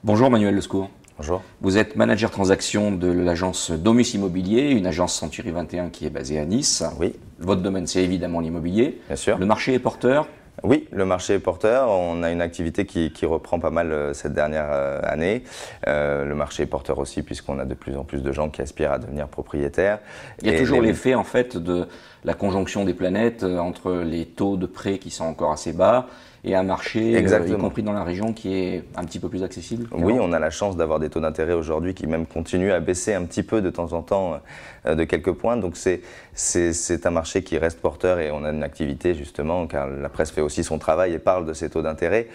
Bonjour Manuel Lescourt. Bonjour. Vous êtes manager transaction de l'agence Domus Immobilier, une agence Century 21 qui est basée à Nice. Oui. Votre domaine, c'est évidemment l'immobilier. Bien sûr. Le marché est porteur? Oui, le marché est porteur. On a une activité qui reprend pas mal cette dernière année. Le marché est porteur aussi puisqu'on a de plus en plus de gens qui aspirent à devenir propriétaires. Il y a toujours l'effet en fait de la conjonction des planètes entre les taux de prêt qui sont encore assez bas et un marché, y compris dans la région, qui est un petit peu plus accessible. Oui, on a la chance d'avoir des taux d'intérêt aujourd'hui qui même continuent à baisser un petit peu de temps en temps de quelques points. Donc c'est un marché qui reste porteur et on a une activité justement, car la presse fait aussi son travail et parle de ces taux d'intérêt.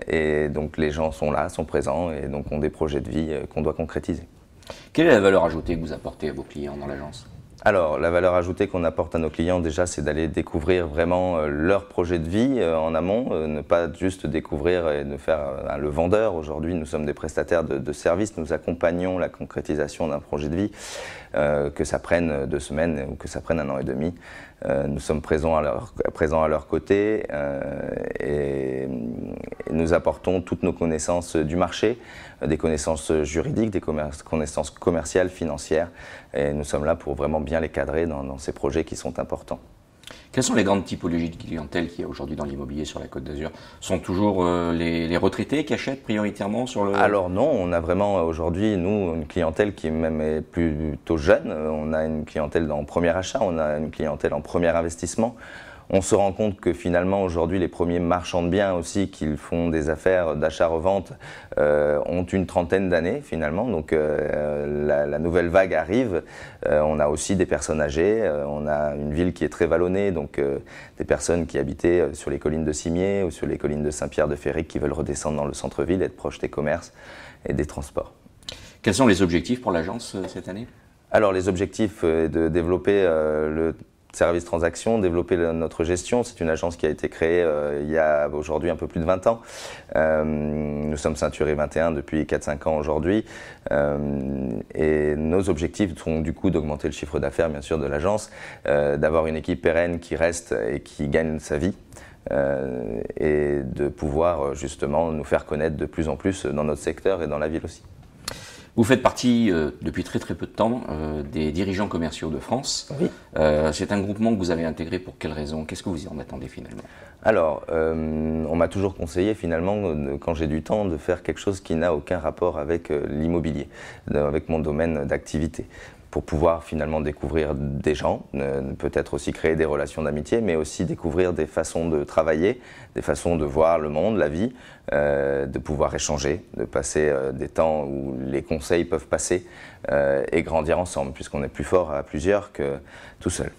Et donc les gens sont là, sont présents et donc ont des projets de vie qu'on doit concrétiser. Quelle est la valeur ajoutée que vous apportez à vos clients dans l'agence ? Alors, la valeur ajoutée qu'on apporte à nos clients, déjà, c'est d'aller découvrir vraiment leur projet de vie en amont, ne pas juste découvrir et de faire le vendeur. Aujourd'hui, nous sommes des prestataires de services, nous accompagnons la concrétisation d'un projet de vie, que ça prenne 2 semaines ou que ça prenne 1 an et demi. Nous sommes présents à leur côté et nous apportons toutes nos connaissances du marché, des connaissances juridiques, des connaissances commerciales, financières. Et nous sommes là pour vraiment bien les cadrer dans ces projets qui sont importants. Quelles sont les grandes typologies de clientèle qu'il y a aujourd'hui dans l'immobilier sur la Côte d'Azur? Sont toujours les retraités qui achètent prioritairement sur le... Alors non, on a vraiment aujourd'hui, nous, une clientèle qui même est plutôt jeune. On a une clientèle en premier achat, on a une clientèle en premier investissement. On se rend compte que finalement aujourd'hui les premiers marchands de biens aussi qui font des affaires d'achat-revente ont une trentaine d'années finalement, donc la nouvelle vague arrive. On a aussi des personnes âgées, on a une ville qui est très vallonnée, donc des personnes qui habitaient sur les collines de Cimiez ou sur les collines de Saint-Pierre-de-Ferrique qui veulent redescendre dans le centre-ville, être proches des commerces et des transports. Quels sont les objectifs pour l'agence cette année? Alors les objectifs est de développer le service transaction, développer notre gestion. C'est une agence qui a été créée il y a aujourd'hui un peu plus de 20 ans. Nous sommes Century 21 depuis 4-5 ans aujourd'hui. Et nos objectifs sont du coup d'augmenter le chiffre d'affaires bien sûr de l'agence, d'avoir une équipe pérenne qui reste et qui gagne sa vie. Et de pouvoir justement nous faire connaître de plus en plus dans notre secteur et dans la ville aussi. Vous faites partie, depuis très peu de temps, des dirigeants commerciaux de France. Oui. C'est un groupement que vous avez intégré pour quelles raisons? Qu'est-ce que vous en attendez finalement? Alors, on m'a toujours conseillé finalement, quand j'ai du temps, de faire quelque chose qui n'a aucun rapport avec l'immobilier, avec mon domaine d'activité, pour pouvoir finalement découvrir des gens, peut-être aussi créer des relations d'amitié, mais aussi découvrir des façons de travailler, des façons de voir le monde, la vie, de pouvoir échanger, de passer des temps où les conseils peuvent passer et grandir ensemble, puisqu'on est plus fort à plusieurs que tout seul.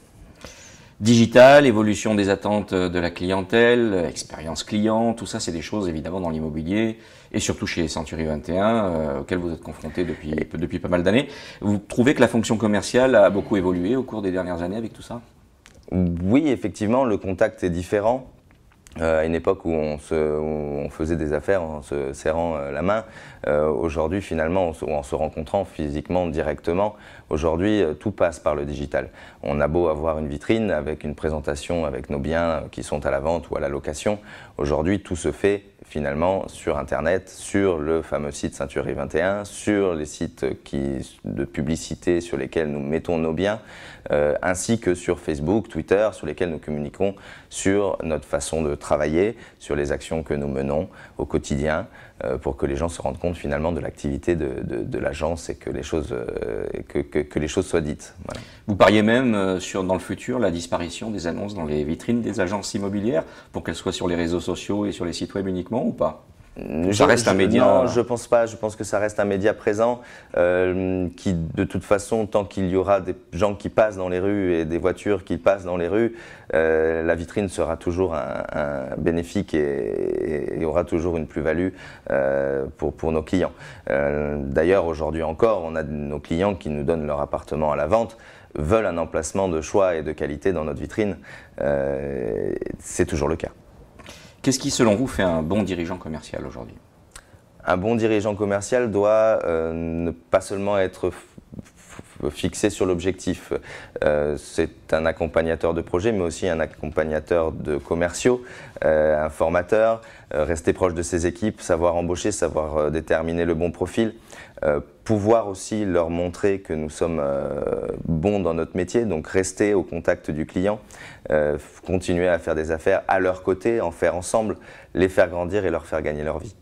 Digital, évolution des attentes de la clientèle, expérience client, tout ça c'est des choses évidemment dans l'immobilier et surtout chez Century 21 auxquelles vous êtes confrontés depuis pas mal d'années. Vous trouvez que la fonction commerciale a beaucoup évolué au cours des dernières années avec tout ça? Oui, effectivement, le contact est différent. À une époque où on faisait des affaires en se serrant la main, aujourd'hui finalement en se rencontrant physiquement directement, aujourd'hui tout passe par le digital. On a beau avoir une vitrine avec une présentation avec nos biens qui sont à la vente ou à la location, aujourd'hui tout se fait finalement sur Internet, sur le fameux site Century 21, sur les sites de publicité sur lesquels nous mettons nos biens, ainsi que sur Facebook, Twitter, sur lesquels nous communiquons sur notre façon de travailler, sur les actions que nous menons au quotidien, pour que les gens se rendent compte finalement de l'activité de l'agence et que les choses, que les choses soient dites. Voilà. Vous pariez même dans le futur la disparition des annonces dans les vitrines des agences immobilières pour qu'elles soient sur les réseaux sociaux et sur les sites web uniquement ou pas? Ça reste un média. Non, je pense pas. Je pense que ça reste un média présent qui, de toute façon, tant qu'il y aura des gens qui passent dans les rues et des voitures qui passent dans les rues, la vitrine sera toujours un bénéfique et il y aura toujours une plus-value pour nos clients. D'ailleurs, aujourd'hui encore, on a nos clients qui nous donnent leur appartement à la vente, veulent un emplacement de choix et de qualité dans notre vitrine. C'est toujours le cas. Qu'est-ce qui, selon vous, fait un bon dirigeant commercial aujourd'hui? Un bon dirigeant commercial doit ne pas seulement être fixé sur l'objectif. C'est un accompagnateur de projet, mais aussi un accompagnateur de commerciaux, un formateur, rester proche de ses équipes, savoir embaucher, savoir déterminer le bon profil, pouvoir aussi leur montrer que nous sommes bons dans notre métier, donc rester au contact du client, continuer à faire des affaires à leur côté, en faire ensemble, les faire grandir et leur faire gagner leur vie.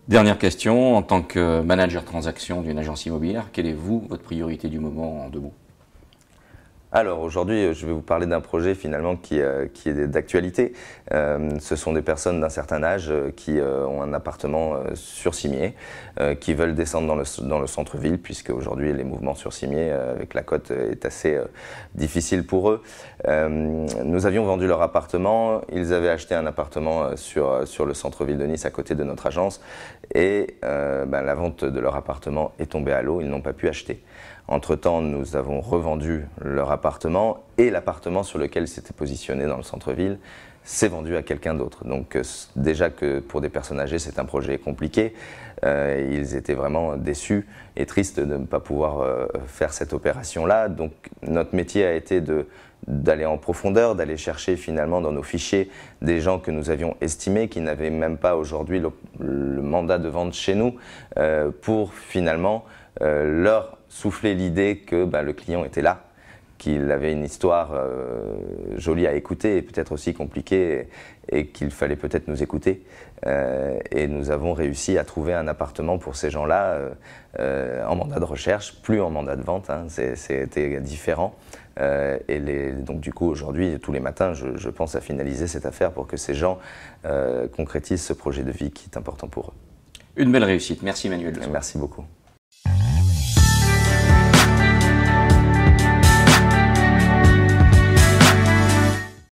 Dernière question, en tant que manager transaction d'une agence immobilière, quelle est votre priorité du moment en 2 mots? Alors aujourd'hui, je vais vous parler d'un projet finalement qui est d'actualité. Ce sont des personnes d'un certain âge qui ont un appartement sur Cimiez, qui veulent descendre dans le centre-ville, puisque aujourd'hui les mouvements sur Cimiez avec la côte est assez difficile pour eux. Nous avions vendu leur appartement, ils avaient acheté un appartement sur le centre-ville de Nice à côté de notre agence et la vente de leur appartement est tombée à l'eau, ils n'ont pas pu acheter. Entre-temps, nous avons revendu leur appartement et l'appartement sur lequel ils s'étaient positionnés dans le centre-ville s'est vendu à quelqu'un d'autre. Donc déjà que pour des personnes âgées, c'est un projet compliqué. Ils étaient vraiment déçus et tristes de ne pas pouvoir faire cette opération-là. Donc notre métier a été d'aller en profondeur, d'aller chercher finalement dans nos fichiers des gens que nous avions estimés, qui n'avaient même pas aujourd'hui le mandat de vente chez nous, pour finalement leur souffler l'idée que le client était là, qu'il avait une histoire jolie à écouter et peut-être aussi compliquée et qu'il fallait peut-être nous écouter. Et nous avons réussi à trouver un appartement pour ces gens-là en mandat de recherche, plus en mandat de vente, hein, c'était différent. Donc du coup aujourd'hui, tous les matins, je pense à finaliser cette affaire pour que ces gens concrétisent ce projet de vie qui est important pour eux. Une belle réussite. Merci Emmanuel. Merci beaucoup.